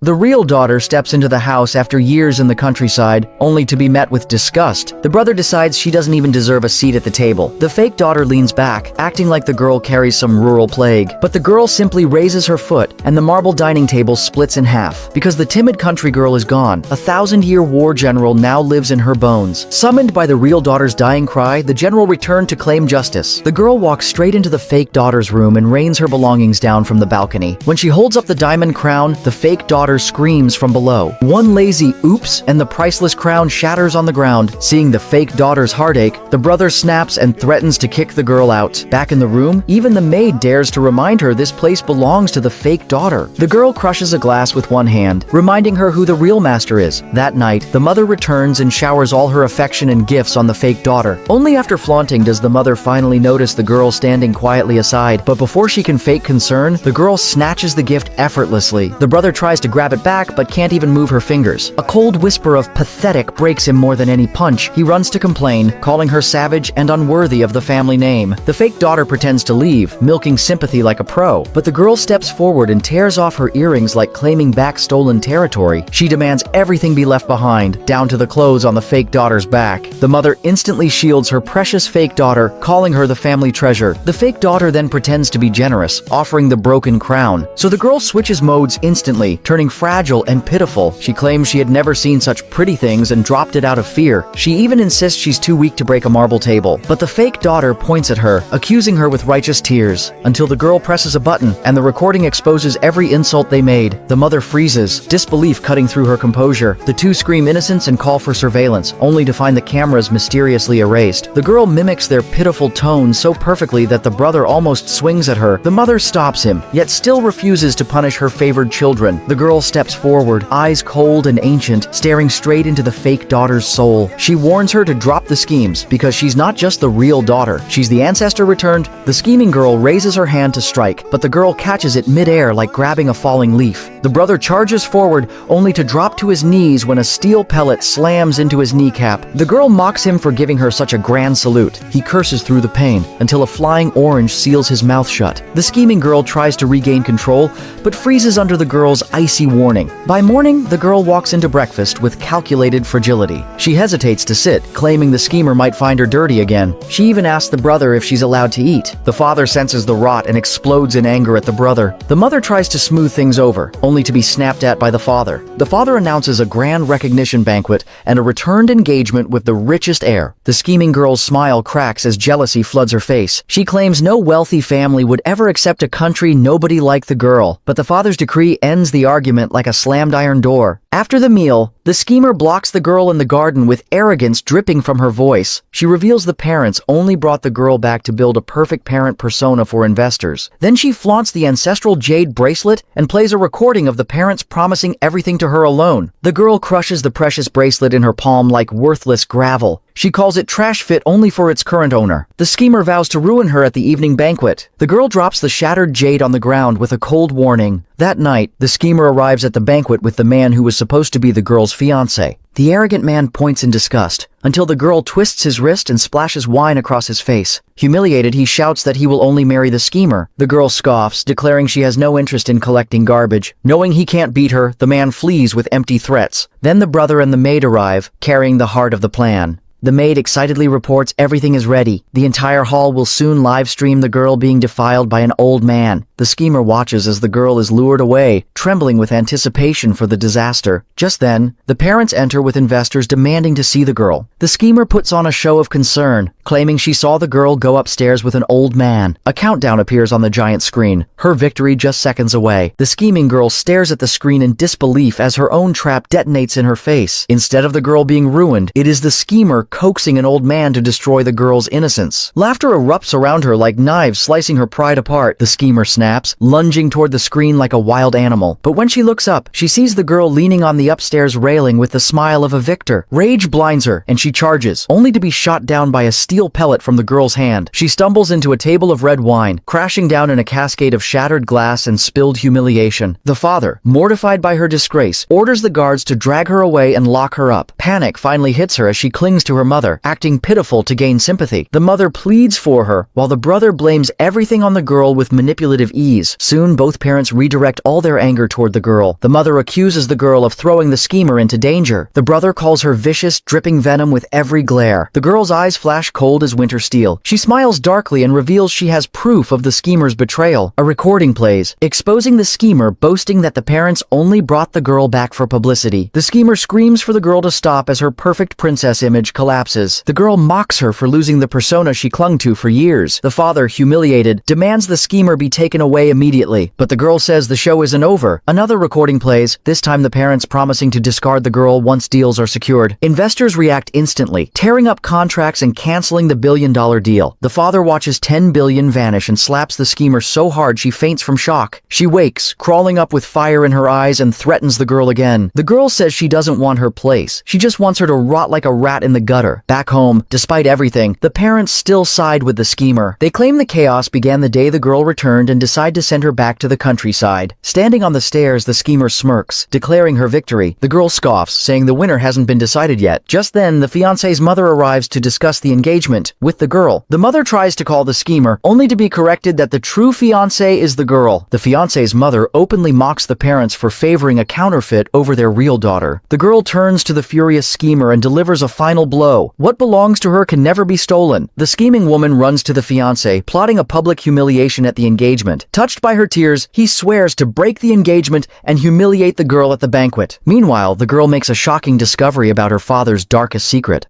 The real daughter steps into the house after years in the countryside, only to be met with disgust. The brother decides she doesn't even deserve a seat at the table. The fake daughter leans back, acting like the girl carries some rural plague. But the girl simply raises her foot, and the marble dining table splits in half. Because the timid country girl is gone, a 1,000-year war general now lives in her bones. Summoned by the real daughter's dying cry, the general returned to claim justice. The girl walks straight into the fake daughter's room and rains her belongings down from the balcony. When she holds up the diamond crown, the fake daughter screams from below. One lazy oops, and the priceless crown shatters on the ground. Seeing the fake daughter's heartache, the brother snaps and threatens to kick the girl out. Back in the room, even the maid dares to remind her this place belongs to the fake daughter. The girl crushes a glass with one hand, reminding her who the real master is. That night, the mother returns and showers all her affection and gifts on the fake daughter. Only after flaunting does the mother finally notice the girl standing quietly aside, but before she can fake concern, the girl snatches the gift effortlessly. The brother tries to grab it back, but can't even move her fingers. A cold whisper of pathetic breaks him more than any punch. He runs to complain, calling her savage and unworthy of the family name. The fake daughter pretends to leave, milking sympathy like a pro, but the girl steps forward and tears off her earrings like claiming back stolen territory. She demands everything be left behind, down to the clothes on the fake daughter's back. The mother instantly shields her precious fake daughter, calling her the family treasure. The fake daughter then pretends to be generous, offering the broken crown. So the girl switches modes instantly, turning fragile and pitiful. She claims she had never seen such pretty things and dropped it out of fear. She even insists she's too weak to break a marble table. But the fake daughter points at her, accusing her with righteous tears, until the girl presses a button and the recording exposes every insult they made. The mother freezes, disbelief cutting through her composure. The two scream innocence and call for surveillance, only to find the cameras mysteriously erased. The girl mimics their pitiful tone so perfectly that the brother almost swings at her. The mother stops him, yet still refuses to punish her favored children. The girl steps forward, eyes cold and ancient, staring straight into the fake daughter's soul. She warns her to drop the schemes, because she's not just the real daughter, she's the ancestor returned. The scheming girl raises her hand to strike, but the girl catches it mid-air like grabbing a falling leaf. The brother charges forward, only to drop to his knees when a steel pellet slams into his kneecap. The girl mocks him for giving her such a grand salute. He curses through the pain, until a flying orange seals his mouth shut. The scheming girl tries to regain control, but freezes under the girl's icy warning. By morning, the girl walks into breakfast with calculated fragility. She hesitates to sit, claiming the schemer might find her dirty again. She even asks the brother if she's allowed to eat. The father senses the rot and explodes in anger at the brother. The mother tries to smooth things over, only to be snapped at by the father. The father announces a grand recognition banquet and a returned engagement with the richest heir. The scheming girl's smile cracks as jealousy floods her face. She claims no wealthy family would ever accept a country nobody like the girl, but the father's decree ends the argument like a slammed iron door. After the meal, the schemer blocks the girl in the garden with arrogance dripping from her voice. She reveals the parents only brought the girl back to build a perfect parent persona for investors. Then she flaunts the ancestral jade bracelet and plays a recording of the parents promising everything to her alone. The girl crushes the precious bracelet in her palm like worthless gravel. She calls it trash fit only for its current owner. The schemer vows to ruin her at the evening banquet. The girl drops the shattered jade on the ground with a cold warning. That night, the schemer arrives at the banquet with the man who was supposed to be the girl's fiancé. The arrogant man points in disgust, until the girl twists his wrist and splashes wine across his face. Humiliated, he shouts that he will only marry the schemer. The girl scoffs, declaring she has no interest in collecting garbage. Knowing he can't beat her, the man flees with empty threats. Then the brother and the maid arrive, carrying the heart of the plan. The maid excitedly reports everything is ready. The entire hall will soon live stream the girl being defiled by an old man. The schemer watches as the girl is lured away, trembling with anticipation for the disaster. Just then, the parents enter with investors demanding to see the girl. The schemer puts on a show of concern, claiming she saw the girl go upstairs with an old man. A countdown appears on the giant screen, her victory just seconds away. The scheming girl stares at the screen in disbelief as her own trap detonates in her face. Instead of the girl being ruined, it is the schemer coaxing an old man to destroy the girl's innocence. Laughter erupts around her like knives slicing her pride apart. The schemer snaps, lunging toward the screen like a wild animal. But when she looks up, she sees the girl leaning on the upstairs railing with the smile of a victor. Rage blinds her, and she charges, only to be shot down by a steel pellet from the girl's hand. She stumbles into a table of red wine, crashing down in a cascade of shattered glass and spilled humiliation. The father, mortified by her disgrace, orders the guards to drag her away and lock her up. Panic finally hits her as she clings to her mother, acting pitiful to gain sympathy. The mother pleads for her, while the brother blames everything on the girl with manipulative ease. Soon, both parents redirect all their anger toward the girl. The mother accuses the girl of throwing the schemer into danger. The brother calls her vicious, dripping venom with every glare. The girl's eyes flash cold as winter steel. She smiles darkly and reveals she has proof of the schemer's betrayal. A recording plays, exposing the schemer, boasting that the parents only brought the girl back for publicity. The schemer screams for the girl to stop as her perfect princess image collapses. The girl mocks her for losing the persona she clung to for years. The father, humiliated, demands the schemer be taken away immediately, but the girl says the show isn't over. Another recording plays, this time the parents promising to discard the girl once deals are secured. Investors react instantly, tearing up contracts and canceling the billion-dollar deal. The father watches 10 billion vanish and slaps the schemer so hard she faints from shock. She wakes, crawling up with fire in her eyes, and threatens the girl again. The girl says she doesn't want her place. She just wants her to rot like a rat in the gutter. Back home, despite everything, the parents still side with the schemer. They claim the chaos began the day the girl returned and decide to send her back to the countryside. Standing on the stairs, the schemer smirks, declaring her victory. The girl scoffs, saying the winner hasn't been decided yet. Just then, the fiancé's mother arrives to discuss the engagement with the girl. The mother tries to call the schemer, only to be corrected that the true fiancé is the girl. The fiancé's mother openly mocks the parents for favoring a counterfeit over their real daughter. The girl turns to the furious schemer and delivers a final blow. What belongs to her can never be stolen. The scheming woman runs to the fiancé, plotting a public humiliation at the engagement. Touched by her tears, he swears to break the engagement and humiliate the girl at the banquet. Meanwhile, the girl makes a shocking discovery about her father's darkest secret.